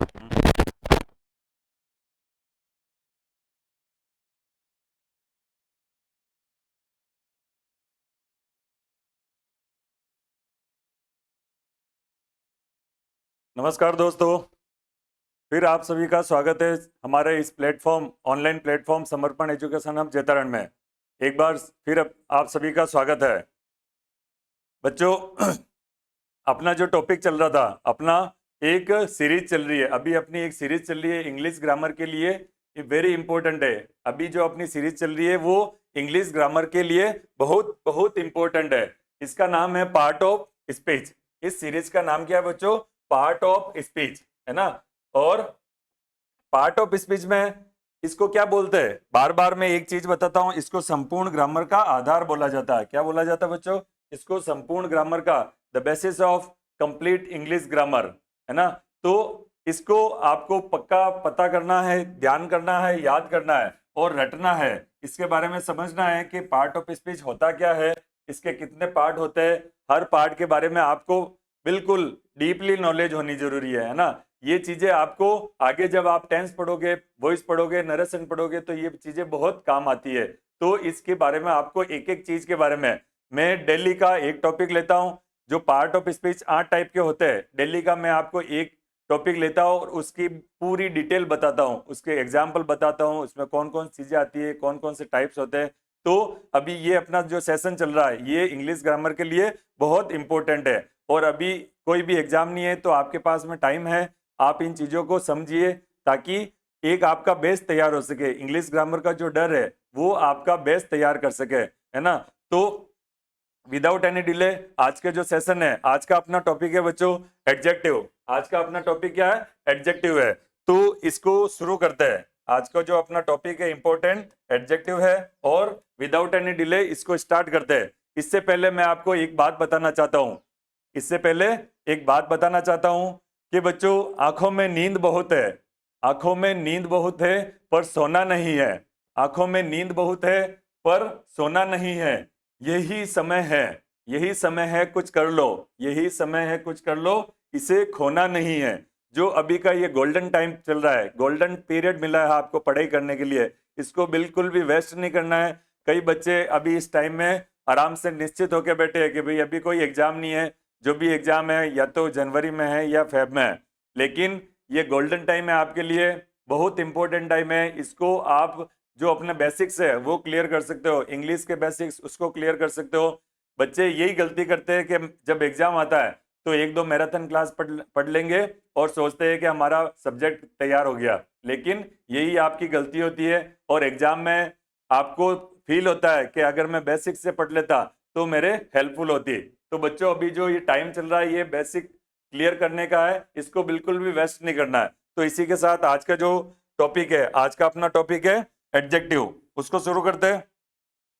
नमस्कार दोस्तों, फिर आप सभी का स्वागत है हमारे इस प्लेटफॉर्म ऑनलाइन प्लेटफॉर्म समर्पण एजुकेशन हब जैतारण में। एक बार फिर आप सभी का स्वागत है बच्चों। अपना जो टॉपिक चल रहा था, अपना एक सीरीज चल रही है, अभी अपनी एक सीरीज चल रही है इंग्लिश ग्रामर के लिए। ये वेरी इंपॉर्टेंट है। अभी जो अपनी सीरीज चल रही है वो इंग्लिश ग्रामर के लिए बहुत बहुत इंपॉर्टेंट है। इसका नाम है पार्ट ऑफ स्पीच। इस सीरीज का नाम क्या है बच्चों? पार्ट ऑफ स्पीच, है ना। और पार्ट ऑफ स्पीच में इसको क्या बोलते हैं? बार बार मैं एक चीज बताता हूं, इसको संपूर्ण ग्रामर का आधार बोला जाता है। क्या बोला जाता है बच्चों? इसको संपूर्ण ग्रामर का, the basis of complete English grammar, है ना। तो इसको आपको पक्का पता करना है, ध्यान करना है, याद करना है और रटना है। इसके बारे में समझना है कि पार्ट ऑफ स्पीच होता क्या है, इसके कितने पार्ट होते हैं। हर पार्ट के बारे में आपको बिल्कुल डीपली नॉलेज होनी जरूरी है ना। ये चीजें आपको आगे जब आप टेंस पढ़ोगे, वॉइस पढ़ोगे, नरेशन पढ़ोगे तो ये चीजें बहुत काम आती है। तो इसके बारे में आपको एक एक चीज के बारे में, मैं दिल्ली का एक टॉपिक लेता हूं। जो पार्ट ऑफ स्पीच 8 टाइप के होते हैं, दिल्ली का मैं आपको एक टॉपिक लेता हूं और उसकी पूरी डिटेल बताता हूं, उसके एग्जाम्पल बताता हूं, उसमें कौन कौन चीजें आती है, कौन कौन से टाइप्स होते हैं। तो अभी ये अपना जो सेशन चल रहा है ये इंग्लिश ग्रामर के लिए बहुत इंपॉर्टेंट है। और अभी कोई भी एग्जाम नहीं है तो आपके पास में टाइम है, आप इन चीजों को समझिए ताकि एक आपका बेस तैयार हो सके। इंग्लिश ग्रामर का जो डर है वो आपका बेस तैयार कर सके, है ना। तो विदाउट एनी डिले आज के जो सेशन है, आज का अपना टॉपिक है बच्चों एडजेक्टिव। आज का अपना टॉपिक क्या है? एडजेक्टिव है। तो इसको शुरू करते हैं। आज का जो अपना टॉपिक है इंपॉर्टेंट एडजेक्टिव है और विदाउट एनी डिले इसको स्टार्ट करते हैं। इससे पहले मैं आपको एक बात बताना चाहता हूं, इससे पहले एक बात बताना चाहता हूं कि बच्चों आंखों में नींद बहुत है, आंखों में नींद बहुत है पर सोना नहीं है। आंखों में नींद बहुत है पर सोना नहीं है। यही समय है, यही समय है कुछ कर लो, यही समय है कुछ कर लो, इसे खोना नहीं है। जो अभी का ये गोल्डन टाइम चल रहा है, गोल्डन पीरियड मिला है आपको पढ़ाई करने के लिए, इसको बिल्कुल भी वेस्ट नहीं करना है। कई बच्चे अभी इस टाइम में आराम से निश्चित होकर बैठे हैं कि भाई अभी कोई एग्जाम नहीं है, जो भी एग्जाम है या तो जनवरी में है या फेब में है। लेकिन ये गोल्डन टाइम है आपके लिए, बहुत इंपॉर्टेंट टाइम है। इसको आप जो अपने बेसिक्स है वो क्लियर कर सकते हो, इंग्लिश के बेसिक्स उसको क्लियर कर सकते हो। बच्चे यही गलती करते हैं कि जब एग्जाम आता है तो एक दो मैराथन क्लास पढ़ लेंगे और सोचते हैं कि हमारा सब्जेक्ट तैयार हो गया, लेकिन यही आपकी गलती होती है। और एग्जाम में आपको फील होता है कि अगर मैं बेसिक से पढ़ लेता तो मेरे हेल्पफुल होती। तो बच्चों अभी जो ये टाइम चल रहा है ये बेसिक क्लियर करने का है, इसको बिल्कुल भी वेस्ट नहीं करना है। तो इसी के साथ आज का जो टॉपिक है, आज का अपना टॉपिक है एडजेक्टिव, उसको शुरू करते हैं।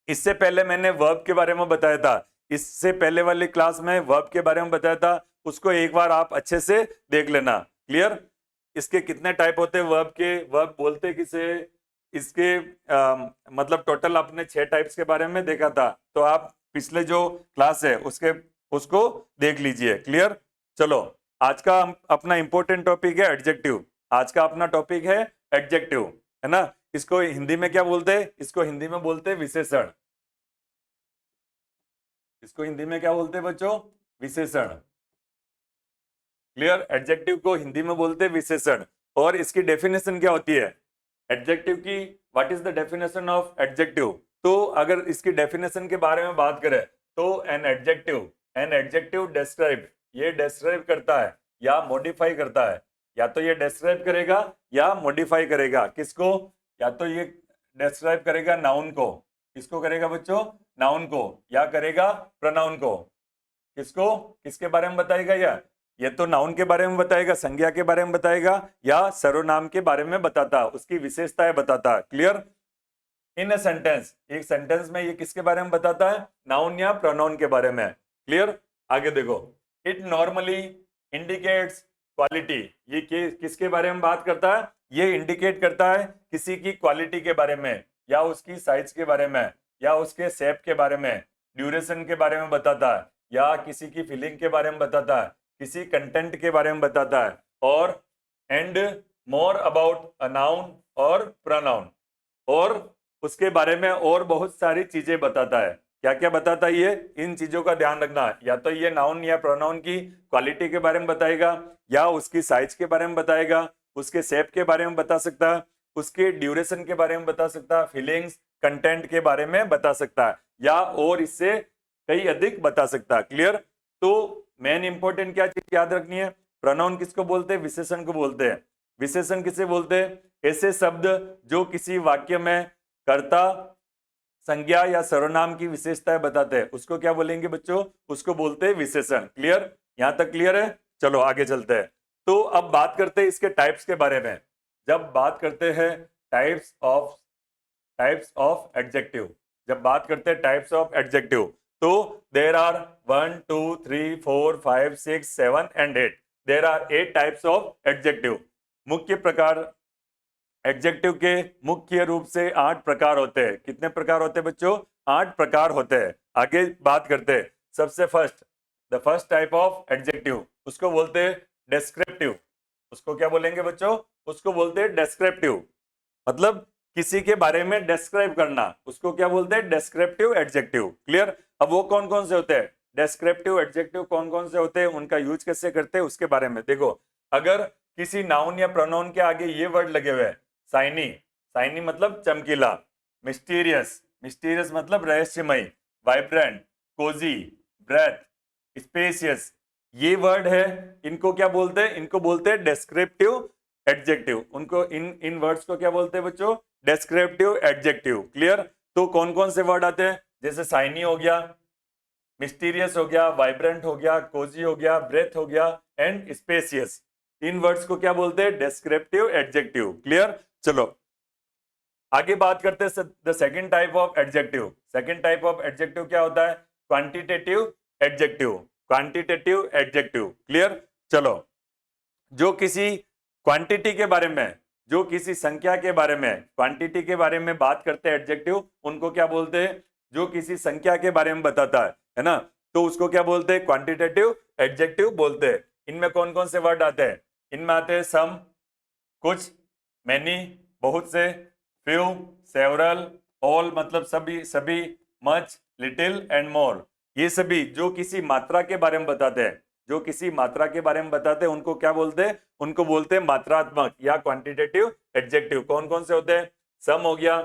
इससे पहले मैंने वर्ब के बारे में बताया था, इससे पहले वाली क्लास में वर्ब के बारे में बताया था, उसको एक बार आप अच्छे से देख लेना। क्लियर? इसके कितने टाइप होते हैं वर्ब के, वर्ब बोलते किसे, इसके मतलब टोटल आपने 6 टाइप्स के बारे में देखा था। तो आप पिछले जो क्लास है उसके उसको देख लीजिए। क्लियर? चलो आज का अपना इंपॉर्टेंट टॉपिक है एडजेक्टिव। आज का अपना टॉपिक है एडजेक्टिव, है ना। इसको हिंदी में क्या बोलते हैं? इसको हिंदी में बोलते हैं विशेषण। इसको हिंदी में क्या बोलते हैं बच्चों? विशेषण। क्लियर? एडजेक्टिव को हिंदी में बोलते हैं विशेषण। और इसकी डेफिनेशन क्या होती है एडजेक्टिव की? What is the definition of adjective? तो अगर इसकी डेफिनेशन के बारे में बात करें तो एन एडजेक्टिव डिस्क्राइब, ये डिस्क्राइब करता है या मॉडिफाई करता है। या तो ये डिस्क्राइब करेगा या मॉडिफाई करेगा। किसको? या तो ये डिस्क्राइब करेगा नाउन को, किसको करेगा बच्चों? नाउन को। या करेगा प्रोनाउन को। किसको? किसके बारे में बताएगा? ये तो नाउन के बारे में बताएगा, संज्ञा के बारे में बताएगा या सर्वनाम के बारे में बताता, उसकी विशेषताएं बताता। क्लियर? इन अ सेंटेंस, एक सेंटेंस में ये किसके बारे में बताता है? नाउन या प्रोनाउन के बारे में। क्लियर? आगे देखो, इट नॉर्मली इंडिकेट्स क्वालिटी। ये किसके बारे में बात करता है? ये इंडिकेट करता है किसी की क्वालिटी के बारे में या उसकी साइज के बारे में या उसके शेप के बारे में, ड्यूरेशन के बारे में बताता है या किसी की फीलिंग के बारे में बताता है, किसी कंटेंट के बारे में बताता है। और and more about a noun और प्रोनाउन, और उसके बारे में और बहुत सारी चीजें बताता है। क्या क्या बताता है ये, इन चीजों का ध्यान रखना। या तो ये नाउन या प्रोनाउन की क्वालिटी के बारे में बताएगा, या उसकी साइज के बारे में बताएगा, उसके शेप के बारे में बता सकता है, उसके ड्यूरेशन के बारे में बता सकता है, फीलिंग्स कंटेंट के बारे में बता सकता है, या और इससे कई अधिक बता सकता है। क्लियर? तो मेन इंपॉर्टेंट क्या चीज याद रखनी है, प्रोनाउन किसको बोलते हैं, विशेषण को बोलते हैं। विशेषण किसे बोलते हैं, ऐसे शब्द जो किसी वाक्य में कर्ता, संज्ञा या सर्वनाम की विशेषताएं बताते हैं, उसको क्या बोलेंगे बच्चों, उसको बोलते हैं विशेषण। क्लियर? यहां तक क्लियर है? चलो आगे चलते हैं। तो अब बात करते हैं इसके टाइप्स के बारे में। जब बात करते हैं टाइप्स ऑफ एडजेक्टिव, जब बात करते हैं टाइप्स ऑफ एडजेक्टिव, तो there are 1 2 3 4 5 6 7 and 8, there are 8 types of adjective. मुख्य प्रकार, एडजेक्टिव के मुख्य रूप से 8 प्रकार होते हैं। कितने प्रकार होते हैं बच्चों? 8 प्रकार होते हैं। आगे बात करते हैं। सबसे the first type of adjective, उसको बोलते हैं डेस्क्रिप्टिव। उसको क्या बोलेंगे बच्चों? उसको बोलते हैं डेस्क्रिप्टिव, मतलब किसी के बारे में डिस्क्राइब करना, उसको क्या बोलते हैं, डेस्क्रिप्टिव एडजेक्टिव। क्लियर? अब वो कौन कौन से होते हैं डेस्क्रिप्टिव एडजेक्टिव, कौन कौन से होते हैं, उनका यूज कैसे करते हैं, उसके बारे में देखो। अगर किसी नाउन या प्रोनाउन के आगे ये वर्ड लगे हुए हैं, साइनी, साइनी मतलब चमकीला, मिस्टीरियस, मिस्टीरियस मतलब रहस्यमय, वाइब्रेंट, कोजी, ब्रेथ, स्पेशियस, ये वर्ड है, इनको क्या बोलते हैं, इनको बोलते हैं डेस्क्रिप्टिव एडजेक्टिव। उनको इन वर्ड्स को क्या बोलते हैं बच्चों, डेस्क्रिप्टिव एडजेक्टिव। क्लियर? तो कौन कौन से वर्ड आते हैं, जैसे साइनी हो गया, मिस्टीरियस हो गया, वाइब्रेंट हो गया, कोजी हो गया, ब्रेथ हो गया एंड स्पेशियस। इन वर्ड्स को क्या बोलते हैं, डेस्क्रिप्टिव एडजेक्टिव। क्लियर? चलो आगे बात करते हैं the second type of adjective. Second type of adjective क्या होता है, quantitative adjective. Quantitative adjective. Clear? चलो, जो किसी क्वांटिटी के बारे में, जो किसी संख्या के बारे में, क्वांटिटी के बारे में बात करते हैं एडजेक्टिव, उनको क्या बोलते हैं, जो किसी संख्या के बारे में बताता है ना, तो उसको क्या बोलते हैं, क्वांटिटेटिव एडजेक्टिव बोलते हैं। इनमें कौन कौन से वर्ड आते हैं, इनमें आते हैं सम, कुछ, मैनी बहुत से, फ्यू, सेवरल, ऑल मतलब सभी सभी, मच, लिटिल एंड मोर। ये सभी जो किसी मात्रा के बारे में बताते हैं, जो किसी मात्रा के बारे में बताते हैं, उनको क्या बोलते हैं, उनको बोलते हैं मात्रात्मक या क्वांटिटेटिव एडजेक्टिव। कौन कौन से होते हैं, सम हो गया,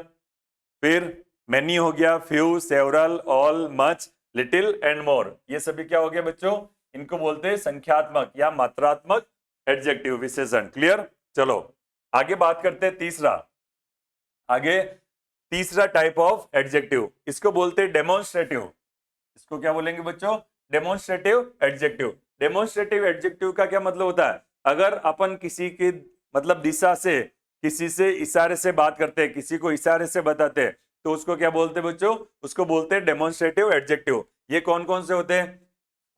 फिर मैनी हो गया, few, several, all, much, little and more. ये सभी क्या हो गए बच्चों, इनको बोलते हैं संख्यात्मक या मात्रात्मक एडजेक्टिव, विशेषण। क्लियर? चलो आगे बात करते हैं तीसरा टाइप ऑफ एडजेक्टिव, इसको बोलते हैं डेमोन्स्ट्रेटिव। इसको क्या बोलेंगे बच्चों, डेमोन्स्ट्रेटिव एडजेक्टिव। डेमोन्स्ट्रेटिव एडजेक्टिव का क्या मतलब होता है, अगर अपन किसी की मतलब दिशा से, किसी से इशारे से बात करते हैं, किसी को इशारे से बताते हैं, तो उसको क्या बोलते हैं बच्चों, उसको बोलते हैं डेमोन्स्ट्रेटिव एडजेक्टिव। ये कौन कौन से होते हैं,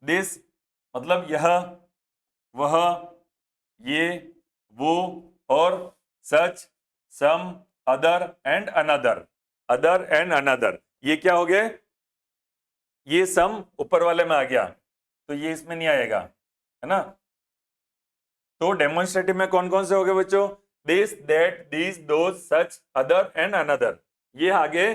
दिस मतलब यह, वह, ये, वो, और such, some, other and another. Other and another ये क्या हो गए, ये सम ऊपर वाले में आ गया, तो ये इसमें नहीं आएगा, है ना। तो डेमोन्स्ट्रेटिव में कौन कौन से हो गए बच्चों, this, that, this, those, such, other and another, ये आगे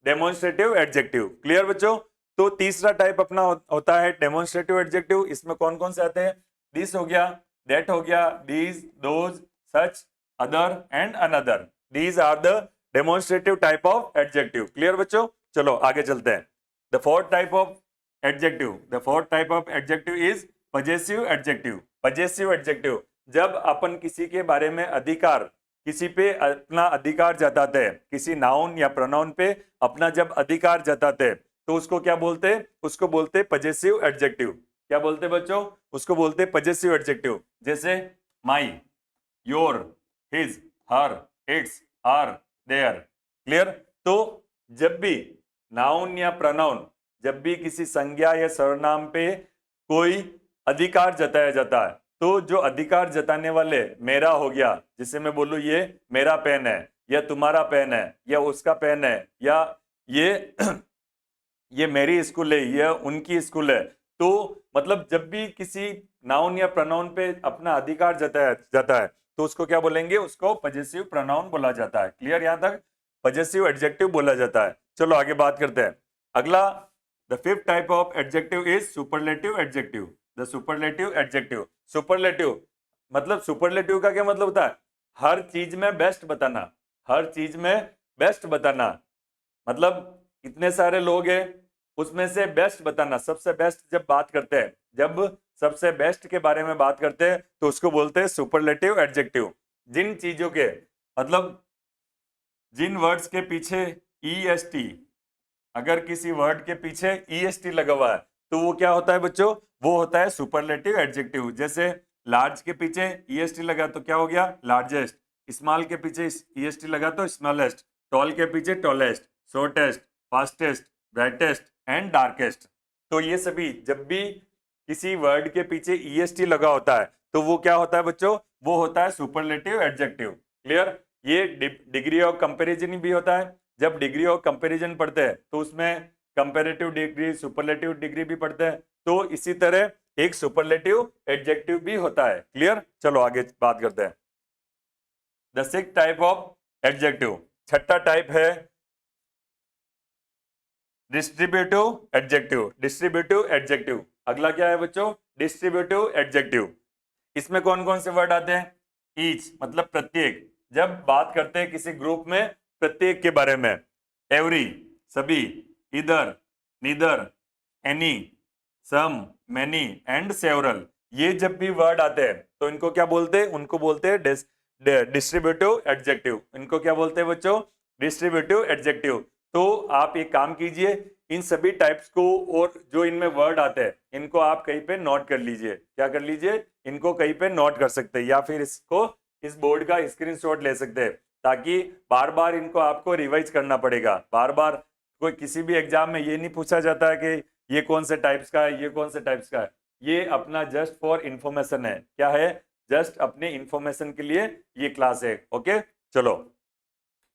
डेमोन्स्ट्रेटिव एडजेक्टिव। क्लियर बच्चों? तो तीसरा टाइप अपना होता है डेमोन्स्ट्रेटिव एडजेक्टिव। इसमें कौन कौन से आते हैं, दिस हो गया, दैट हो गया, these, those, such, other and another. These are the demonstrative type of adjective. Clear बच्चों? चलो आगे चलते हैं। The fourth type of adjective is possessive adjective. Possessive adjective, जब अपन किसी के बारे में अधिकार, किसी पे अपना अधिकार जताते हैं, किसी नाउन या प्रोनाउन पे अपना जब अधिकार जताते हैं, तो उसको क्या बोलते हैं, उसको बोलते हैं पजेसिव एडजेक्टिव। क्या बोलते हैं बच्चों, उसको बोलते हैं पजेसिव एडजेक्टिव। जैसे my, your, his, her, its, our, their. Clear? तो जब भी नाउन या प्रोनाउन, जब भी किसी संज्ञा या सर्वनाम पे कोई अधिकार जताया जाता है, तो जो अधिकार जताने वाले, मेरा हो गया, जिसे मैं बोलूं ये मेरा पेन है, या तुम्हारा पेन है, या उसका पेन है, या ये ये मेरी स्कूल है, ये उनकी स्कूल है, तो मतलब जब भी किसी नाउन या प्रोनाउन पे अपना अधिकार जताया जाता है, तो उसको क्या बोलेंगे, उसको पजेसिव प्रोनाउन बोला जाता है। क्लियर, यहां तक पजेसिव एडजेक्टिव बोला जाता है। चलो आगे बात करते हैं। अगला, the fifth type of adjective is superlative adjective. The superlative adjective, superlative मतलब सुपरलेटिव का क्या मतलब होता है, हर चीज में बेस्ट बताना, हर चीज में बेस्ट बताना। मतलब इतने सारे लोग हैं, उसमें से बेस्ट बताना, सबसे बेस्ट जब बात करते हैं, जब सबसे बेस्ट के बारे में बात करते हैं तो उसको बोलते हैं सुपरलेटिव एडजेक्टिव। जिन चीजों के मतलब जिन वर्ड्स के पीछे ईएसटी, अगर किसी वर्ड के पीछे ईएसटी लगा हुआ है तो वो क्या होता है बच्चों, वो होता है सुपरलेटिव एडजेक्टिव। जैसे लार्ज के पीछे ईएसटी लगा तो क्या हो गया, लार्जेस्ट। स्मॉल के पीछे ईएसटी लगा तो स्मॉलेस्ट। टॉल के पीछे tallest, shortest, fastest, brightest and darkest. तो ये सभी जब भी किसी वर्ड के पीछे ईएसटी लगा होता है तो वो क्या होता है बच्चों, वो होता है सुपरलेटिव एडजेक्टिव। क्लियर, ये डिग्री ऑफ कंपैरिजन भी होता है। जब डिग्री ऑफ कंपैरिजन पढ़ते हैं तो उसमें कंपैरेटिव डिग्री, सुपरलेटिव डिग्री भी पढ़ते हैं। तो इसी तरह एक सुपरलेटिव एडजेक्टिव भी होता है। क्लियर, चलो आगे बात करते हैं। The sixth type of adjective, छठा टाइप है डिस्ट्रीब्यूटिव एडजेक्टिव। डिस्ट्रीब्यूटिव एडजेक्टिव, अगला क्या है बच्चों, डिस्ट्रीब्यूटिव एडजेक्टिव। इसमें कौन कौन से वर्ड आते हैं, ईच मतलब प्रत्येक। जब बात करते हैं किसी ग्रुप में प्रत्येक के बारे में, एवरी सभी, either, neither, any, some, many and several, ये जब भी वर्ड आते हैं तो इनको क्या बोलते हैं, उनको बोलते हैं डिस्ट्रीब्यूटिव एडजेक्टिव। इनको क्या बोलते हैं बच्चों, डिस्ट्रीब्यूटिव एडजेक्टिव। तो आप एक काम कीजिए, इन सभी टाइप्स को और जो इनमें वर्ड आते हैं इनको आप कहीं पे नोट कर लीजिए। क्या कर लीजिए, इनको कहीं पे नोट कर सकते हैं या फिर इसको इस बोर्ड का स्क्रीनशॉट ले सकते हैं, ताकि बार बार इनको आपको रिवाइज करना पड़ेगा। बार बार कोई किसी भी एग्जाम में ये नहीं पूछा जाता है कि ये कौन से टाइप्स का है, ये कौन से टाइप्स का है। ये अपना जस्ट फॉर इंफॉर्मेशन है। क्या है, जस्ट अपने इंफॉर्मेशन के लिए ये क्लास है। ओके, चलो।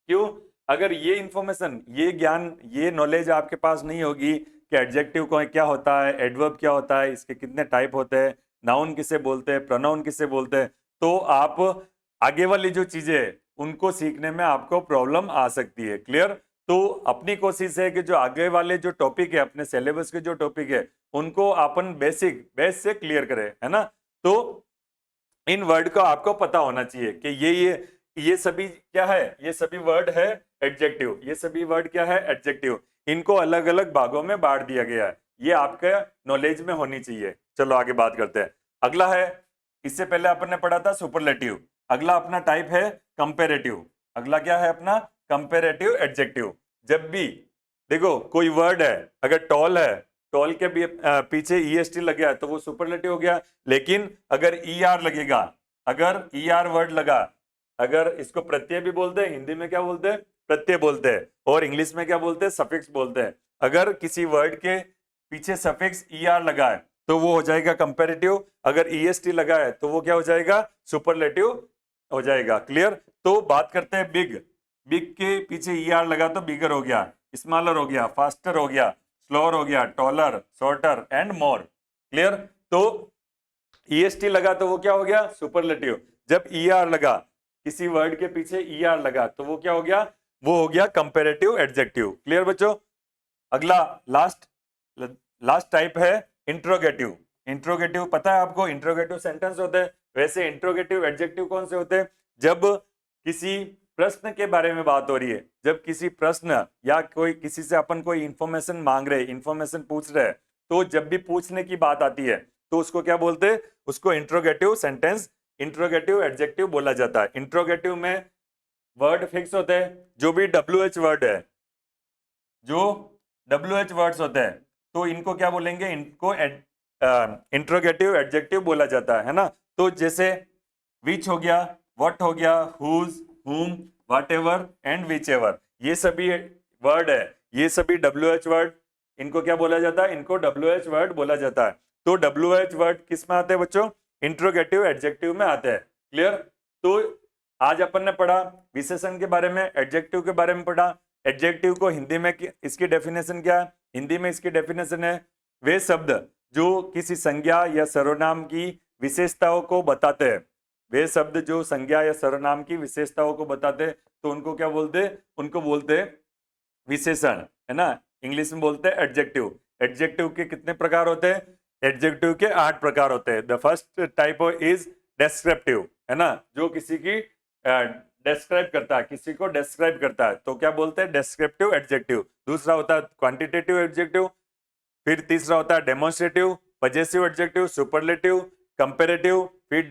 क्यों, अगर ये इंफॉर्मेशन, ये ज्ञान, ये नॉलेज आपके पास नहीं होगी कि एडजेक्टिव को क्या होता है, एडवर्ब क्या होता है, इसके कितने टाइप होते हैं, नाउन किसे बोलते हैं, प्रोनाउन किसे बोलते हैं, तो आप आगे वाली जो चीजें हैं उनको सीखने में आपको प्रॉब्लम आ सकती है। क्लियर, तो अपनी कोशिश है कि जो आगे वाले जो टॉपिक है, अपने सिलेबस के जो टॉपिक है, उनको अपन बेस से क्लियर करें, है ना। तो इन वर्ड का आपको पता होना चाहिए कि ये सभी क्या है, ये सभी वर्ड है एडजेक्टिव। ये सभी वर्ड क्या है, एडजेक्टिव। इनको अलग अलग भागों में बांट दिया गया है, ये आपके नॉलेज में होनी चाहिए। चलो आगे बात करते हैं। अगला है, इससे पहले अपन ने पढ़ा था सुपरलेटिव। अगला अपना टाइप है कंपेरेटिव। अगला क्या है अपना, कंपेरेटिव एडजेक्टिव। जब भी देखो कोई वर्ड है, अगर टॉल है, टॉल के भी पीछे ईएसटी लग गया तो वो सुपरलेटिव हो गया। लेकिन अगर ईआर लगेगा, अगर ईआर वर्ड लगा, अगर इसको प्रत्यय भी बोलते हैं, हिंदी में क्या बोलते हैं, प्रत्यय बोलते हैं, और इंग्लिश में क्या बोलते हैं, सफिक्स बोलते हैं। अगर किसी वर्ड के पीछे सफिक्स ईआर लगा है तो वो हो जाएगा कंपेरेटिव। अगर ईएसटी लगा है तो वो क्या हो जाएगा, सुपरलेटिव हो जाएगा। क्लियर, तो बात करते हैं बिग। बिग के पीछे ईआर लगा तो बिगर हो गया, स्मॉलर हो गया, फास्टर हो गया, स्लोअर हो गया, taller, shorter and more. Clear, तो ईएसटी लगा तो वो क्या हो गया, सुपरलेटिव। जब ईआर लगा, किसी वर्ड के पीछे ईआर लगा तो वो क्या हो गया, वो हो गया कंपेरेटिव एडजेक्टिव। क्लियर बच्चों। अगला लास्ट टाइप है इंट्रोगेटिव। इंट्रोगेटिव पता है आपको, इंट्रोगेटिव सेंटेंस होते हैं। वैसे इंट्रोगेटिव एडजेक्टिव कौन से होते हैं, जब किसी प्रश्न के बारे में बात हो रही है, जब किसी प्रश्न या कोई किसी से अपन कोई इंफॉर्मेशन मांग रहे, इंफॉर्मेशन पूछ रहे हैं, तो जब भी पूछने की बात आती है तो उसको क्या बोलते हैं, उसको इंट्रोगेटिव सेंटेंस, इंट्रोगेटिव एडजेक्टिव बोला जाता है। इंट्रोगेटिव में वर्ड फिक्स होते हैं, जो भी WH वर्ड है, जो WH वर्ड्स होते हैं, तो इनको क्या बोलेंगे, इनको इंट्रोगेटिव एडजेक्टिव बोला जाता है ना। तो जैसे विच हो गया, व्हाट हो गया, whose, whom, whatever and whichever, ये सभी वर्ड है, ये सभी WH वर्ड, इनको क्या बोला जाता है, इनको WH वर्ड बोला जाता है। तो WH वर्ड किस में आते हैं बच्चों, इंट्रोगेटिव एडजेक्टिव में आते हैं। क्लियर, तो आज अपन ने पढ़ा विशेषण के बारे में, एडजेक्टिव के बारे में पढ़ा। एडजेक्टिव को हिंदी में इसकी डेफिनेशन क्या है, हिंदी में इसकी डेफिनेशन है वे शब्द जो किसी संज्ञा या सर्वनाम की विशेषताओं को बताते हैं, वे शब्द जो संज्ञा या सर्वनाम की विशेषताओं को बताते तो उनको क्या बोलते, उनको बोलते विशेषण, है ना। इंग्लिश में बोलते हैं एडजेक्टिव। एडजेक्टिव के कितने प्रकार होते हैं? एडजेक्टिव के 8 प्रकार होते हैं। The first type is descriptive, है ना, जो किसी की डिस्क्राइब करता है, किसी को डिस्क्राइब करता है, तो क्या बोलते हैं? Descriptive adjective. दूसरा होता है क्वांटिटेटिव एडजेक्टिव, फिर तीसरा होता है demonstrative, possessive adjective, superlative, comparative, फिर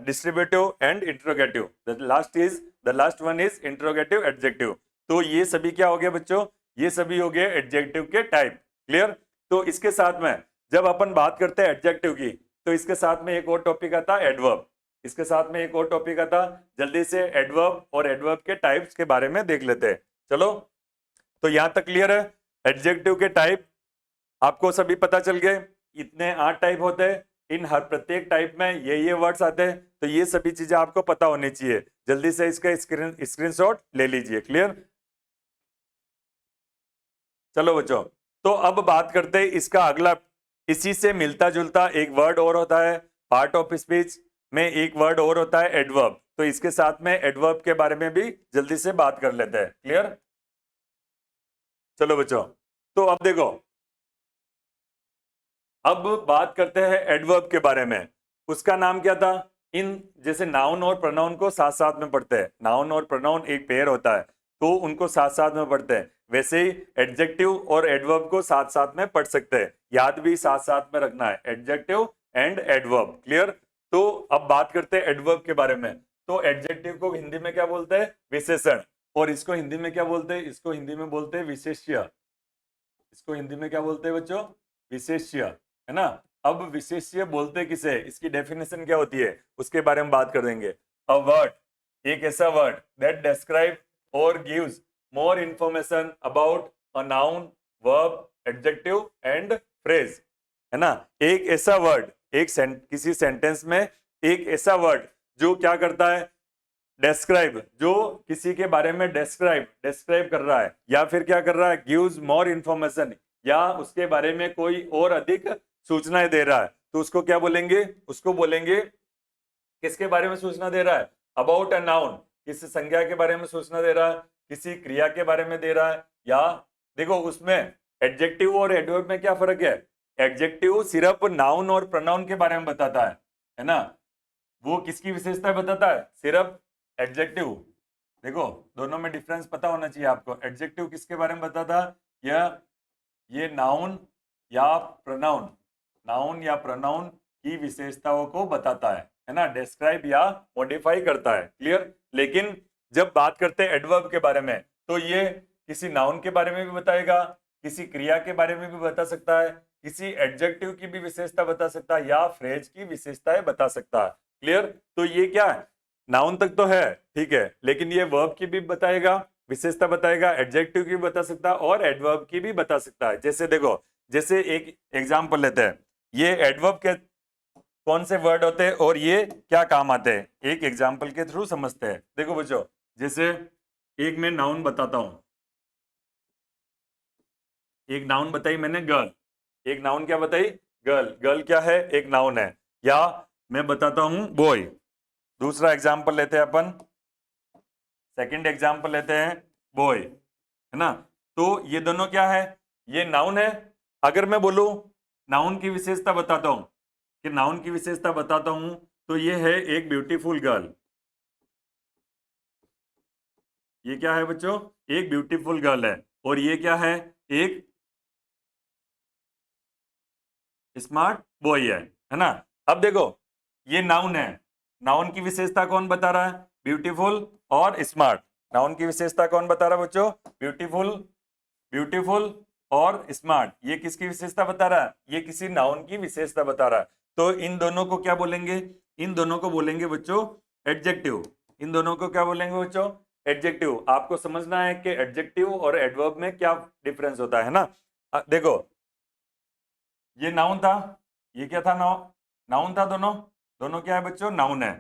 distributive and interrogative. The last one is interrogative adjective. तो ये सभी क्या हो गया बच्चों? ये सभी हो गए एडजेक्टिव के टाइप। क्लियर? तो इसके साथ में जब अपन बात करते हैं एडजेक्टिव की, तो इसके साथ में एक और टॉपिक आता है एडवर्ब। इसके साथ में एक और टॉपिक आता, जल्दी से एडवर्ब और एडवर्ब के टाइप्स के बारे में देख लेते हैं। चलो, तो यहां तक क्लियर है? एडजेक्टिव के टाइप आपको सभी पता चल गए। इतने 8 टाइप होते हैं, इन हर प्रत्येक टाइप में ये वर्ड्स आते हैं, तो ये सभी चीजें आपको पता होनी चाहिए। जल्दी से इसका स्क्रीनशॉट ले लीजिए। क्लियर? चलो बच्चों, तो अब बात करते हैं इसका अगला। इसी से मिलता जुलता एक वर्ड और होता है पार्ट ऑफ स्पीच में, एक वर्ड और होता है एडवर्ब। तो इसके साथ में एडवर्ब के बारे में भी जल्दी से बात कर लेते हैं। क्लियर? चलो बच्चों, तो अब देखो, अब बात करते हैं एडवर्ब के बारे में। उसका नाम क्या था? इन जैसे नाउन और प्रोनाउन को साथ साथ में पढ़ते हैं, नाउन और प्रोनाउन एक पेयर होता है, तो उनको साथ साथ में पढ़ते हैं। वैसे ही एडजेक्टिव और एडवर्ब को साथ साथ में पढ़ सकते हैं। याद भी साथ साथ में रखना है, एडजेक्टिव एंड एडवर्ब। क्लियर? तो अब बात करते हैं एडवर्ब के बारे में। तो एडजेक्टिव को हिंदी में क्या बोलते हैं? विशेषण। और इसको हिंदी में क्या बोलते हैं? इसको हिंदी में बोलते हैं विशेष्य। इसको हिंदी में क्या बोलते हैं बच्चों? विशेष्य, है ना। अब विशेष्य बोलते किसे, इसकी डेफिनेशन क्या होती है, उसके बारे में बात कर देंगे। अ वर्ड, एक ऐसा वर्ड दैट डिस्क्राइब और gives more information about a noun, verb, adjective and phrase, है ना। एक ऐसा वर्ड, किसी सेंटेंस में एक ऐसा वर्ड जो क्या करता है? डेस्क्राइब, जो किसी के बारे में डिस्क्राइब कर रहा है, या फिर क्या कर रहा है? गिव्स मोर इंफॉर्मेशन, या उसके बारे में कोई और अधिक सूचनाएं दे रहा है, तो उसको क्या बोलेंगे? उसको बोलेंगे, किसके बारे में सूचना दे रहा है? अबाउट अ नाउन, किसी संज्ञा के बारे में सूचना दे रहा है, किसी क्रिया के बारे में दे रहा है। या देखो, उसमें एडजेक्टिव और एडवर्ब में क्या फर्क है? एडजेक्टिव सिर्फ नाउन और प्रोनाउन के बारे में बताता है ना। वो किसकी विशेषता बताता है? सिर्फ एडजेक्टिव। देखो, दोनों में डिफरेंस पता होना चाहिए आपको। एडजेक्टिव किसके बारे में बताता है? ये नाउन या प्रोनाउन, नाउन या प्रोनाउन की विशेषताओं को बताता है ना, डिस्क्राइब या मॉडिफाई करता है। क्लियर? लेकिन जब बात करते हैं एडवर्ब के बारे में, तो ये किसी नाउन के बारे में भी बताएगा, किसी क्रिया के बारे में भी बता सकता है, किसी एडजेक्टिव की भी विशेषता बता सकता है, या फ्रेज की विशेषताएं बता सकता है। क्लियर? तो ये क्या है? नाउन तक तो है, ठीक है, लेकिन ये वर्ब की भी बताएगा, विशेषता बताएगा, एडजेक्टिव की भी बता सकता है और एडवर्ब की भी बता सकता है। जैसे देखो, जैसे एक एग्जांपल लेते हैं, ये एडवर्ब के कौन से वर्ड होते हैं और ये क्या काम आते हैं, एक एग्जांपल के थ्रू समझते हैं। देखो बच्चों, जैसे एक मैं नाउन बताता हूं, एक नाउन बताई मैंने, गर्ल। एक नाउन क्या बताई? गर्ल। गर्ल क्या है? एक नाउन है। या मैं बताता हूं बॉय। दूसरा एग्जांपल लेते हैं अपन, सेकंड एग्जांपल लेते हैं बॉय, है ना। तो ये दोनों क्या है? ये नाउन है। अगर मैं बोलूं नाउन की विशेषता बताता हूं, कि नाउन की विशेषता बताता हूं, तो ये है एक ब्यूटीफुल गर्ल। ये क्या है बच्चों? एक ब्यूटीफुल गर्ल है। और ये क्या है? एक स्मार्ट बॉय है ना। अब देखो, ये नाउन है, नाउन की विशेषता कौन बता रहा है? ब्यूटीफुल और स्मार्ट। नाउन की विशेषता कौन बता रहा है बच्चों? ब्यूटीफुल, ब्यूटीफुल और स्मार्ट। ये किसकी विशेषता बता रहा है? ये किसी नाउन की विशेषता बता रहा है। तो इन दोनों को क्या बोलेंगे? इन दोनों को बोलेंगे बच्चों एडजेक्टिव। इन दोनों को क्या बोलेंगे बच्चों? एडजेक्टिव। आपको समझना है कि एडजेक्टिव और एडवर्ब में क्या डिफरेंस होता है ना। देखो, ये नाउन था, ये क्या था? नाउन था। दोनों दोनों क्या है बच्चों? नाउन है।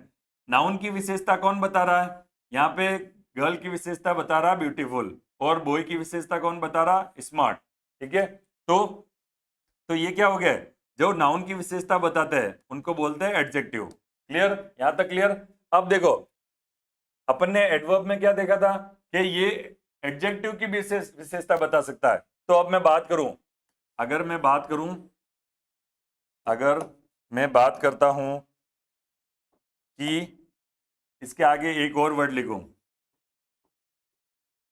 नाउन की विशेषता कौन बता रहा है? यहाँ पे गर्ल की विशेषता बता रहा ब्यूटीफुल, और बॉय की विशेषता कौन बता रहा? स्मार्ट। ठीक है, तो ये क्या हो गया? जो नाउन की विशेषता बताते हैं उनको बोलते हैं एडजेक्टिव। क्लियर, यहां तक क्लियर। अब देखो अपन ने एडवर्ब में क्या देखा था कि ये एडजेक्टिव की विशेषता बता सकता है। तो अब मैं बात करूं, अगर मैं बात करता हूं कि इसके आगे एक और वर्ड लिखूं,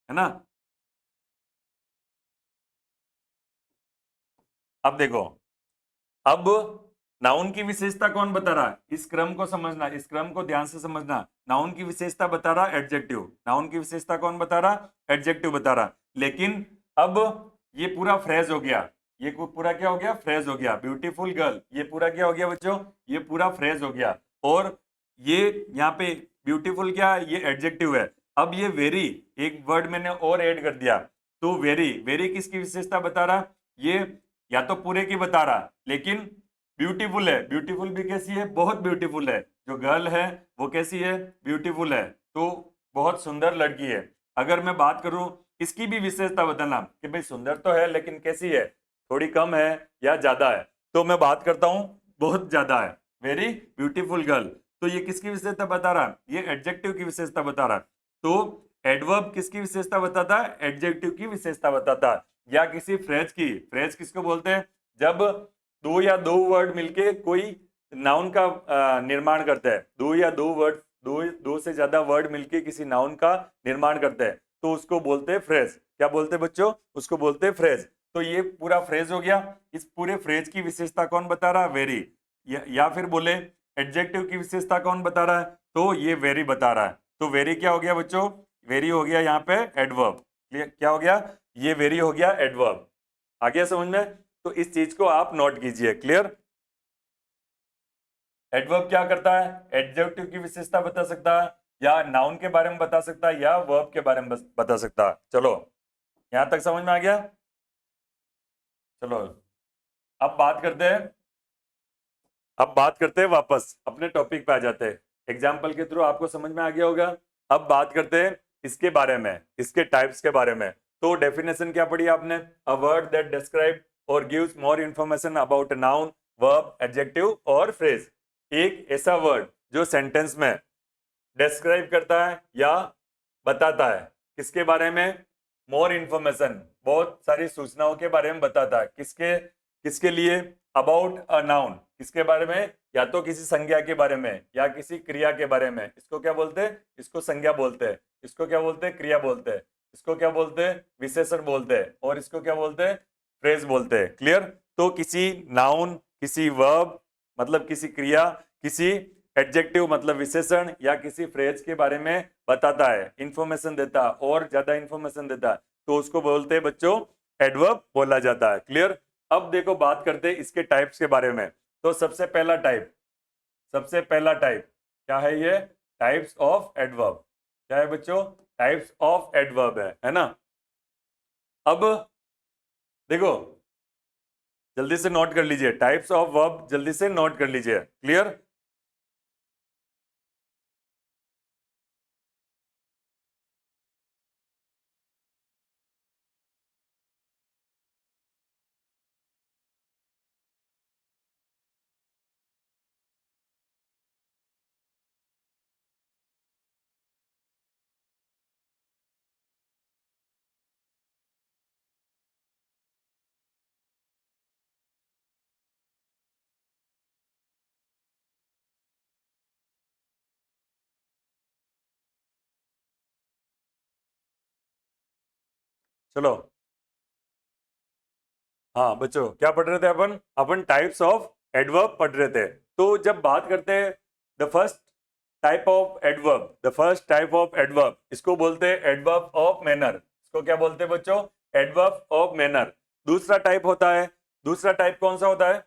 है ना। अब देखो, अब नाउन की विशेषता कौन बता रहा है, इस क्रम को समझना, इस क्रम को ध्यान से समझना। नाउन की विशेषता बता रहा एडजेक्टिव, नाउन की विशेषता कौन बता रहा, एडजेक्टिव बता रहा। लेकिन अब ये पूरा फ्रेज हो गया, ये पूरा क्या हो गया, फ्रेज हो गया। ब्यूटीफुल गर्ल, ये पूरा क्या हो गया बच्चों, ये पूरा फ्रेज हो गया। और ये यहाँ पे ब्यूटीफुल क्या है, ये एडजेक्टिव है। अब ये वेरी, एक वर्ड मैंने और ऐड कर दिया, तो वेरी, वेरी किसकी विशेषता बता रहा, ये या तो पूरे की बता रहा, लेकिन ब्यूटीफुल है, ब्यूटीफुल भी कैसी है, बहुत ब्यूटीफुल है। जो गर्ल है वो कैसी है, ब्यूटीफुल है, तो बहुत सुंदर लड़की है। अगर मैं बात करूं इसकी भी विशेषता बताना कि भाई सुंदर तो है लेकिन कैसी है, थोड़ी कम है या ज्यादा है, तो मैं बात करता हूं बहुत ज्यादा है, वेरी ब्यूटीफुल गर्ल। तो ये किसकी विशेषता बता रहा है, ये एडजेक्टिव की विशेषता बता रहा है। तो एडवर्ब किसकी विशेषता बताता है, एडजेक्टिव की विशेषता बताता है। या किसी फ्रेज की, फ्रेज किसको बोलते हैं, जब दो या दो वर्ड मिलके कोई नाउन का निर्माण करते हैं, दो या दो वर्ड, दो से ज्यादा वर्ड मिलके किसी नाउन का निर्माण करते हैं, तो उसको बोलते हैं फ्रेज। क्या बोलते हैं बच्चों, उसको बोलते हैं फ्रेज। तो ये पूरा फ्रेज हो गया। इस पूरे फ्रेज की विशेषता कौन बता रहा है, वेरी। या फिर बोले एडजेक्टिव की विशेषता कौन बता रहा है, तो ये वेरी बता रहा है। तो वेरी क्या हो गया बच्चों, वेरी हो गया यहाँ पे एडवर्ब। क्या हो गया, ये वेरी हो गया एडवर्ब। आ गया समझ में। तो इस चीज को आप नोट कीजिए, क्लियर। एडवर्ब क्या करता है, एडजेक्टिव की विशेषता बता सकता है, या नाउन के बारे में बता सकता है, या वर्ब के बारे में बता सकता है। चलो यहां तक समझ में आ गया। चलो अब बात करते हैं वापस अपने टॉपिक पे आ जाते हैं। एग्जाम्पल के थ्रू आपको समझ में आ गया होगा। अब बात करते हैं इसके बारे में, इसके टाइप्स के बारे में। तो डेफिनेशन क्या पढ़ी आपने, अ वर्ड दैट डिस्क्राइब और gives more information about a noun, verb, adjective और फ्रेज। एक ऐसा वर्ड जो सेंटेंस में डिस्क्राइब करता है या बताता है किसके बारे में, मोर इंफॉर्मेशन, बहुत सारी सूचनाओं के बारे में बताता है। किसके किसके लिए, अबाउट अ नाउन, किसके बारे में, या तो किसी संज्ञा के बारे में या किसी क्रिया के बारे में। इसको क्या बोलते हैं, इसको संज्ञा बोलते हैं। इसको क्या बोलते हैं, क्रिया बोलते हैं। इसको क्या बोलते हैं, विशेषण बोलते हैं। और इसको क्या बोलते हैं, फ्रेज बोलते हैं। क्लियर। तो किसी नाउन, किसी वर्ब मतलब किसी क्रिया, किसी एडजेक्टिव मतलब विशेषण, या किसी फ्रेज के बारे में बताता है, इंफॉर्मेशन देता है, और ज्यादा इंफॉर्मेशन देता है, तो उसको बोलते हैं बच्चों एडवर्ब बोला जाता है। क्लियर। अब देखो बात करते हैं इसके टाइप्स के बारे में। तो सबसे पहला टाइप क्या है, ये टाइप्स ऑफ एडवर्ब। क्या है बच्चों, टाइप्स ऑफ एडवर्ब है ना। अब देखो जल्दी से नोट कर लीजिए, टाइप्स ऑफ वर्ब जल्दी से नोट कर लीजिए। क्लियर। चलो हाँ बच्चों, क्या पढ़ रहे थे अपन अपन टाइप्स ऑफ एडवर्ब पढ़ रहे थे। तो जब बात करते हैं the first first type of adverb, इसको बोलते हैं एडवर्ब ऑफ मैनर। इसको क्या बोलते हैं बच्चों, एडवर्ब ऑफ मैनर। दूसरा टाइप होता है, दूसरा टाइप कौन सा होता है,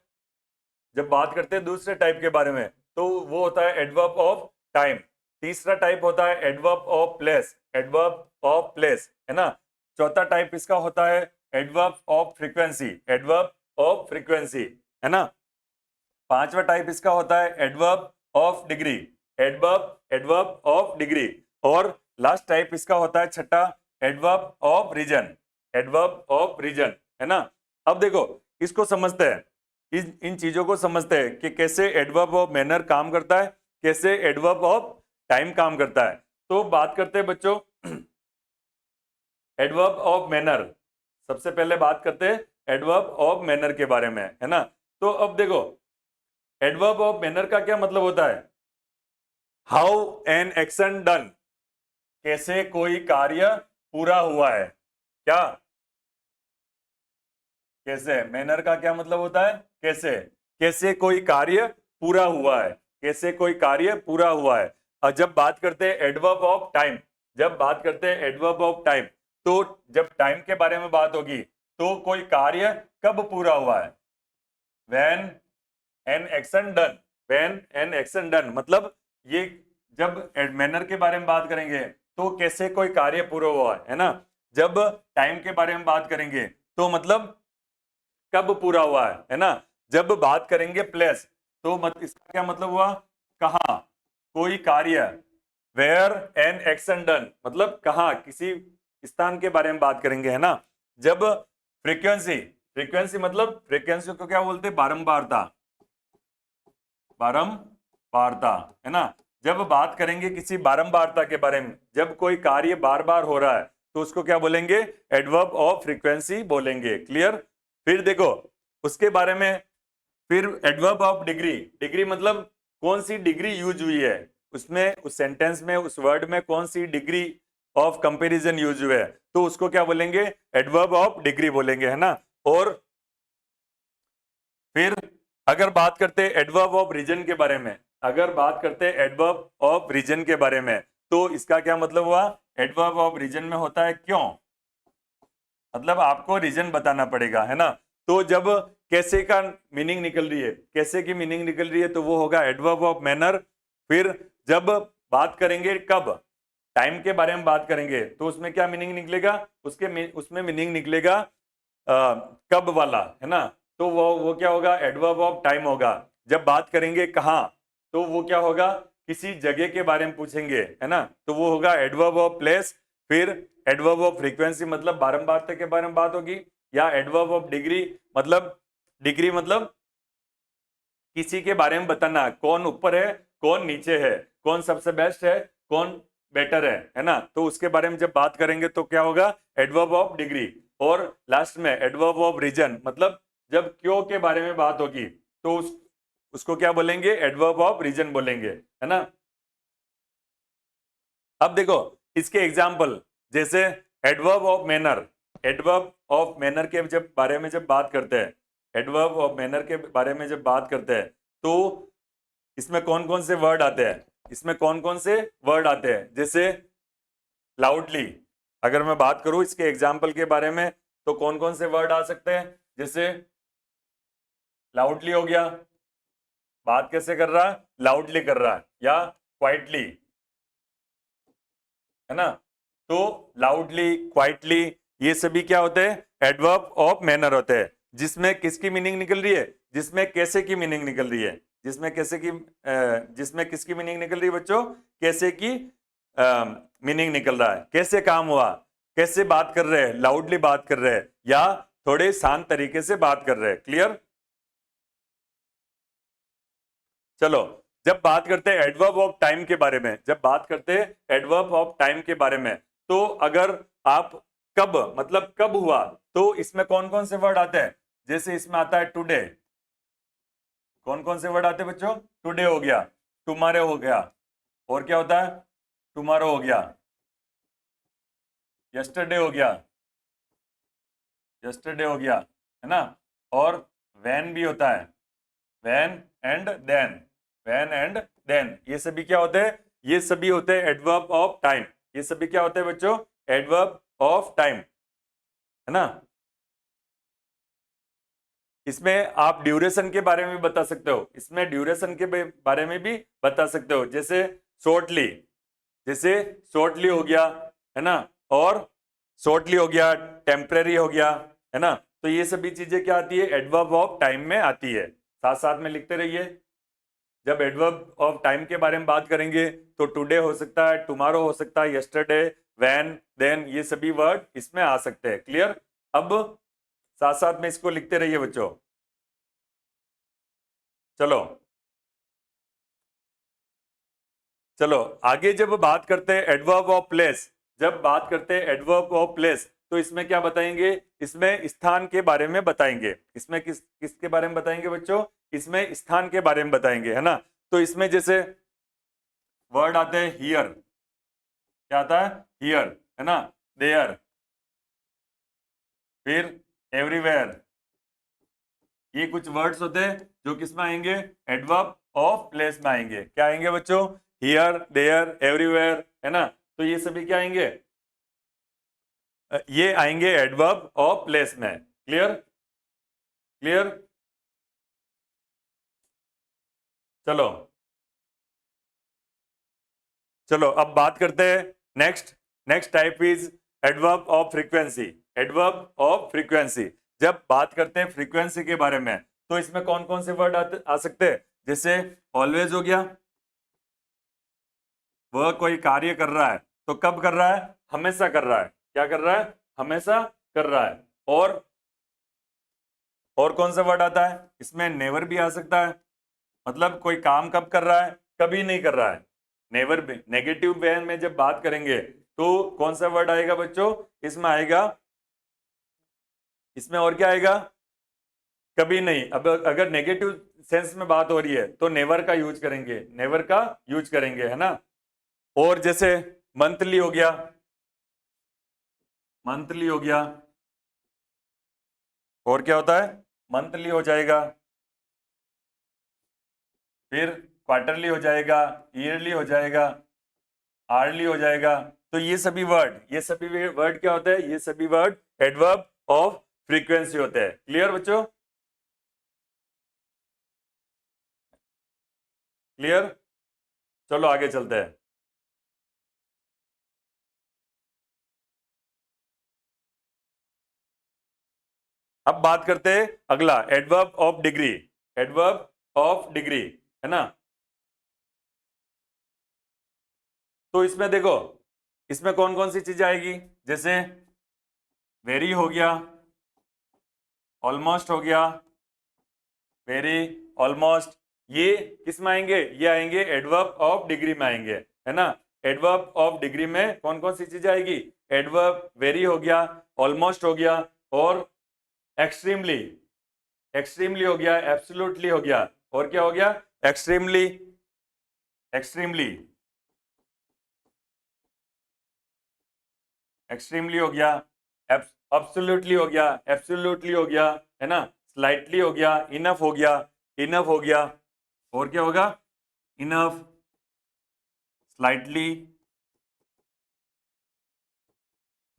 जब बात करते हैं दूसरे टाइप के बारे में, तो वो होता है एडवर्ब ऑफ टाइम। तीसरा टाइप होता है adverb of place, adverb of place, है ना। चौथा टाइप इसका होता है adverb of frequency, adverb of frequency, है ना। पांचवा टाइप इसका होता है adverb of degree, adverb of degree. और लास्ट टाइप इसका होता है छठा, adverb of reason, adverb of reason, है ना। अब देखो इसको समझते हैं, इन चीजों को समझते हैं कि कैसे एडवर्ब ऑफ मैनर काम करता है, कैसे एडवर्ब ऑफ टाइम काम करता है। तो बात करते हैं बच्चों एडवर्ब ऑफ मैनर। सबसे पहले बात करते हैं एडवर्ब ऑफ मैनर के बारे में, है ना। तो अब देखो एडवर्ब ऑफ मैनर का क्या मतलब होता है, हाउ एन एक्शन डन, कैसे कोई कार्य पूरा हुआ है। क्या कैसे, मैनर का क्या मतलब होता है, कैसे, कैसे कोई कार्य पूरा हुआ है, कैसे कोई कार्य पूरा हुआ है। और जब बात करते हैं एडवर्ब ऑफ टाइम, जब बात करते हैं एडवर्ब ऑफ टाइम, तो जब टाइम के बारे में बात होगी तो कोई कार्य कब पूरा हुआ है, when an action done, when an action done, मतलब ये जब मैनर के बारे में बात करेंगे तो कैसे कोई कार्य पूरा हुआ है ना। जब टाइम के बारे में बात करेंगे तो मतलब कब पूरा हुआ है ना। जब बात करेंगे प्लेस तो इसका क्या मतलब हुआ, कहां कोई कार्य, वेयर एन एक्शन डन, मतलब कहां किसी स्थान के बारे में बात करेंगे, है ना। जब फ्रीक्वेंसी, फ्रीक्वेंसी मतलब फ्रीक्वेंसी को क्या बोलते हैं, बारंबारता, बारंबारता, है ना। जब बात करेंगे किसी बारंबारता के बारे में, जब कोई कार्य बार बार हो रहा है तो उसको क्या बोलेंगे, एडवर्ब ऑफ फ्रीक्वेंसी बोलेंगे। क्लियर। फिर देखो उसके बारे में, फिर एडवर्ब ऑफ डिग्री, डिग्री मतलब कौन सी डिग्री यूज हुई है उसमें, उस सेंटेंस में, उस वर्ड में कौन सी डिग्री ऑफ कंपैरिजन यूज हुआ है, तो उसको क्या बोलेंगे, एडवर्ब ऑफ डिग्री बोलेंगे, है ना। और फिर अगर बात करते हैं एडवर्ब ऑफ रीजन के बारे में, अगर बात करते हैं एडवर्ब ऑफ रीजन के बारे में तो इसका क्या मतलब हुआ, एडवर्ब ऑफ रीजन में होता है क्यों, मतलब आपको रीजन बताना पड़ेगा, है ना। तो जब कैसे का मीनिंग निकल रही है, कैसे की मीनिंग निकल रही है तो वो होगा एडवर्ब ऑफ मैनर। फिर जब बात करेंगे कब, टाइम के बारे में बात करेंगे तो उसमें क्या मीनिंग निकलेगा, उसमें मीनिंग निकलेगा कब वाला, है ना। तो वो क्या होगा, एडवर्ब ऑफ टाइम होगा। जब बात करेंगे कहाँ तो वो क्या होगा, किसी जगह के बारे में पूछेंगे, है ना, तो वो होगा एडवर्ब ऑफ प्लेस। फिर एडवर्ब ऑफ फ्रीक्वेंसी मतलब बारंबारता के बारे में बात होगी, या एडवर्ब ऑफ डिग्री मतलब, डिग्री मतलब किसी के बारे में बताना, कौन ऊपर है कौन नीचे है, कौन सबसे बेस्ट है कौन बेटर है ना। तो उसके बारे में जब बात करेंगे तो क्या होगा, एडवर्ब ऑफ डिग्री। और लास्ट में एडवर्ब ऑफ रीजन, मतलब जब क्यों के बारे में बात होगी तो उसको क्या बोलेंगे, एडवर्ब ऑफ रीजन बोलेंगे, है ना। अब देखो इसके एग्जाम्पल, जैसे adverb of manner, adverb of manner के जब बारे में जब बात करते हैं, एडवर्ब ऑफ मैनर के बारे में जब बात करते हैं तो इसमें कौन कौन से वर्ड आते हैं, इसमें कौन कौन से वर्ड आते हैं, जैसे लाउडली, अगर मैं बात करूं इसके एग्जाम्पल के बारे में तो कौन कौन से वर्ड आ सकते हैं, जैसे लाउडली हो गया, बात कैसे कर रहा है, लाउडली कर रहा है, या क्वाइटली, है ना। तो लाउडली, क्वाइटली, ये सभी क्या होते हैं, एडवर्ब ऑफ मैनर होते हैं, जिसमें किसकी मीनिंग निकल रही है, जिसमें कैसे की मीनिंग निकल रही है, जिसमें कैसे की जिसमें किसकी मीनिंग निकल रही है बच्चों, कैसे की मीनिंग निकल रहा है, कैसे काम हुआ, कैसे बात कर रहे हैं, लाउडली बात कर रहे हैं या थोड़े शांत तरीके से बात कर रहे हैं। क्लियर। चलो जब बात करते हैं एडवर्ब ऑफ टाइम के बारे में, जब बात करते हैं एडवर्ब ऑफ टाइम के बारे में तो अगर आप कब मतलब कब हुआ तो इसमें कौन कौन से वर्ड आते हैं, जैसे इसमें आता है टुडे, कौन कौन से वर्ड आते हैं बच्चों, टुडे हो गया, टुमारो हो गया, और क्या होता है, टुमारो हो गया, यस्टरडे हो गया, यस्टरडे हो गया, है ना। और वैन भी होता है, when and then, when and then, ये सभी क्या होते हैं, ये सभी होते हैं एडवर्ब ऑफ टाइम, ये सभी क्या होते हैं बच्चों, एडवर्ब ऑफ टाइम, है ना। इसमें आप ड्यूरेशन के बारे में भी बता सकते हो, इसमें ड्यूरेशन के बारे में भी बता सकते हो, जैसे शॉर्टली, जैसे शॉर्टली हो गया, है ना, और शॉर्टली हो गया, टेम्परेरी हो गया, है ना। तो ये सभी चीजें क्या आती है, एडवर्ब ऑफ टाइम में आती है, साथ साथ में लिखते रहिए। जब एडवर्ब ऑफ टाइम के बारे में बात करेंगे तो टुडे हो सकता है, टुमारो हो सकता है, यस्टरडे, व्हेन, देन, ये सभी वर्ड इसमें आ सकते हैं। क्लियर। अब साथ साथ में इसको लिखते रहिए बच्चों। चलो चलो आगे जब बात करते हैं एडवर्ब ऑफ प्लेस, जब बात करते हैं एडवर्ब ऑफ प्लेस तो इसमें क्या बताएंगे, इसमें स्थान के बारे में बताएंगे। इसमें किसके बारे में बताएंगे बच्चों, इसमें स्थान के बारे में बताएंगे, है ना। तो इसमें जैसे वर्ड आते हैं हियर, क्या आता है, हियर, है ना, देयर, फिर एवरीवेयर, ये कुछ वर्ड्स होते हैं जो किस में आएंगे, एडवर्ब ऑफ प्लेस में आएंगे। क्या आएंगे बच्चों, हियर, देयर, एवरीवेयर, है ना। तो ये सभी क्या आएंगे, ये आएंगे एडवर्ब ऑफ प्लेस में। Clear, clear. चलो चलो अब बात करते हैं next. Next type is adverb of frequency. Adverb of frequency, जब बात करते हैं फ्रीक्वेंसी के बारे में तो इसमें कौन कौन से वर्ड आ सकते हैं, जैसे ऑलवेज हो गया, वह कोई कार्य कर रहा है तो कब कर रहा है, हमेशा कर रहा है, क्या कर रहा है, हमेशा कर रहा है। और कौन सा वर्ड आता है इसमें, नेवर भी आ सकता है, मतलब कोई काम कब कर रहा है, कभी नहीं कर रहा है। नेवर भी नेगेटिव वे में जब बात करेंगे तो कौन सा वर्ड आएगा बच्चों, इसमें आएगा, इसमें और क्या आएगा, कभी नहीं। अब अगर नेगेटिव सेंस में बात हो रही है तो नेवर का यूज करेंगे, नेवर का यूज करेंगे, है ना। और जैसे मंथली हो गया, मंथली हो गया, और क्या होता है, मंथली हो जाएगा, फिर क्वार्टरली हो जाएगा, ईयरली हो जाएगा, आर्ली हो जाएगा। तो ये सभी वर्ड क्या होते हैं, ये सभी वर्ड एडवर्ब ऑफ फ्रीक्वेंसी होते हैं। क्लियर बच्चों, क्लियर। चलो आगे चलते हैं। अब बात करते हैं अगला, adverb of degree. Adverb of degree, है ना। तो इसमें देखो, इसमें कौन कौन सी चीजें आएगी, जैसे वेरी हो गया, ऑलमोस्ट हो गया, वेरी, ऑलमोस्ट, ये किस में आएंगे, ये आएंगे एडवर्ब ऑफ डिग्री में आएंगे, है ना। एडवर्ब ऑफ डिग्री में कौन कौन सी चीजें आएगी, एडवर्ब वेरी हो गया, ऑलमोस्ट हो गया, और एक्सट्रीमली, एक्सट्रीमली हो गया, एब्सोल्युटली हो गया, और क्या हो गया, एक्सट्रीमली, एक्सट्रीमली, एक्सट्रीमली हो गया, एब्सोल्युटली हो गया, एब्सोल्युटली हो गया, है ना, स्लाइटली हो गया, इनफ हो गया, इनफ हो गया, और क्या होगा, इनफ, स्लाइटली।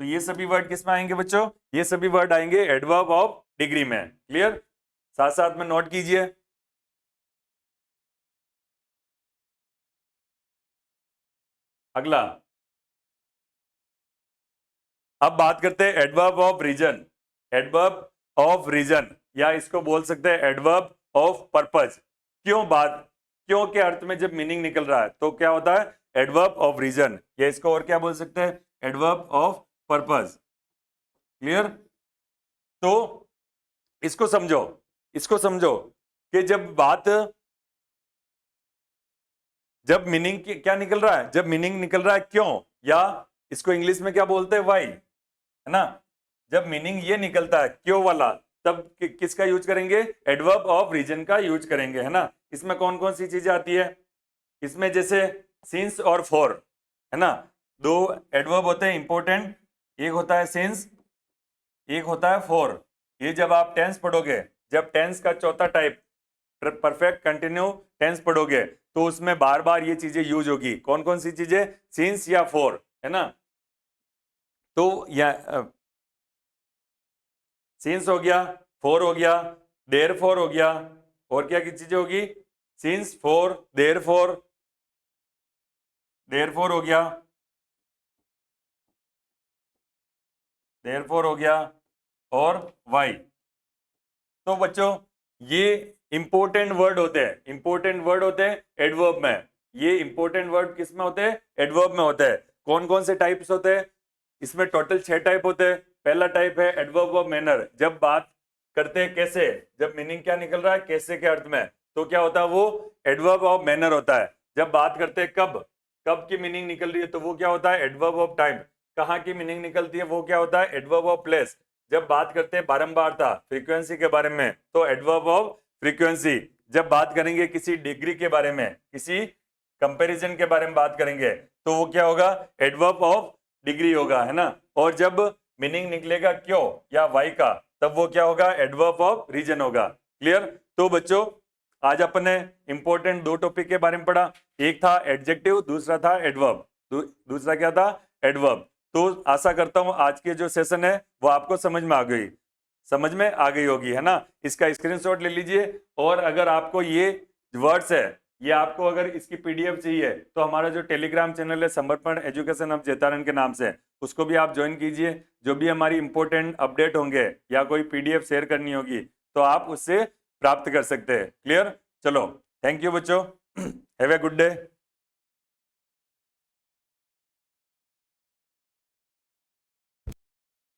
तो ये सभी वर्ड किस में आएंगे बच्चों, ये सभी वर्ड आएंगे एडवर्ब ऑफ डिग्री में। क्लियर, साथ साथ में नोट कीजिए। अगला, अब बात करते हैं adverb of reason. Adverb of reason, या इसको बोल सकते हैं एडवर्ब ऑफ पर्पज। क्यों के अर्थ में जब मीनिंग निकल रहा है तो क्या होता है, एडवर्ब ऑफ रीजन, या इसको और क्या बोल सकते हैं, एडवर्ब ऑफ पर्पज। क्लियर। तो इसको समझो, इसको समझो कि जब मीनिंग क्या निकल रहा है, जब मीनिंग निकल रहा है क्यों, या इसको इंग्लिश में क्या बोलते हैं, वाई, है ना। जब मीनिंग ये निकलता है क्यों वाला, तब किसका यूज करेंगे, एडवर्ब ऑफ रीजन का यूज करेंगे, है ना। इसमें कौन कौन सी चीजें आती है, इसमें जैसे सिंस और फॉर, है ना, दो एडवर्ब होते हैं इंपॉर्टेंट, एक होता है सिंस, एक होता है फॉर। ये जब आप टेंस पढ़ोगे, जब टेंस का चौथा टाइप परफेक्ट कंटिन्यू टेंस पढ़ोगे तो उसमें बार बार ये चीजें यूज होगी। कौन कौन सी चीजें, सिंस या फॉर, है ना। तो या सिंस हो गया, फोर हो गया, देर फोर हो गया, और क्या की चीजें होगी, सिंस, फोर, देर फोर, देर फोर हो गया, देर फोर हो गया, और वाई। तो बच्चों ये इंपॉर्टेंट वर्ड होते हैं, इंपॉर्टेंट वर्ड होते हैं एडवर्ब में। ये इंपॉर्टेंट वर्ड किस में होते हैं, एडवर्ब में होते हैं। कौन कौन से टाइप्स होते हैं, इसमें टोटल 6 टाइप होते हैं। पहला टाइप है एडवर्ब ऑफ मैनर, जब बात करते हैं कैसे, जब मीनिंग क्या निकल रहा है कैसे के अर्थ में, तो क्या होता है वो एडवर्ब ऑफ मैनर होता है। जब बात करते हैं कब, कब की मीनिंग निकल रही है तो वो क्या होता है एडवर्ब ऑफ टाइम। कहाँ की मीनिंग निकलती है वो क्या होता है एडवर्ब ऑफ प्लेस। जब बात करते हैं बारंबारता फ्रीक्वेंसी के बारे में तो एडवर्ब ऑफ फ्रीक्वेंसी। जब बात करेंगे किसी डिग्री के बारे में, किसी कंपैरिजन के बारे में बात करेंगे तो वो क्या होगा एडवर्ब ऑफ डिग्री होगा, है ना। और जब मीनिंग निकलेगा क्यों या वाई का तब वो क्या होगा एडवर्ब ऑफ रीजन होगा। क्लियर। तो बच्चों आज अपन ने इंपॉर्टेंट दो टॉपिक के बारे में पढ़ा, एक था एडजेक्टिव, दूसरा था एडवर्ब। दूसरा क्या था एडवर्ब। तो आशा करता हूं आज के जो सेशन है वो आपको समझ में आ गई होगी, है ना। इसका स्क्रीनशॉट ले लीजिए। और अगर आपको ये वर्ड्स है ये आपको अगर इसकी पीडीएफ चाहिए तो हमारा जो टेलीग्राम चैनल है समर्पण एजुकेशन ऑफ जैतारण के नाम से उसको भी आप ज्वाइन कीजिए। जो भी हमारी इंपॉर्टेंट अपडेट होंगे या कोई पीडीएफ शेयर करनी होगी तो आप उससे प्राप्त कर सकते हैं। क्लियर। चलो थैंक यू बच्चों, हैव ए गुड डे।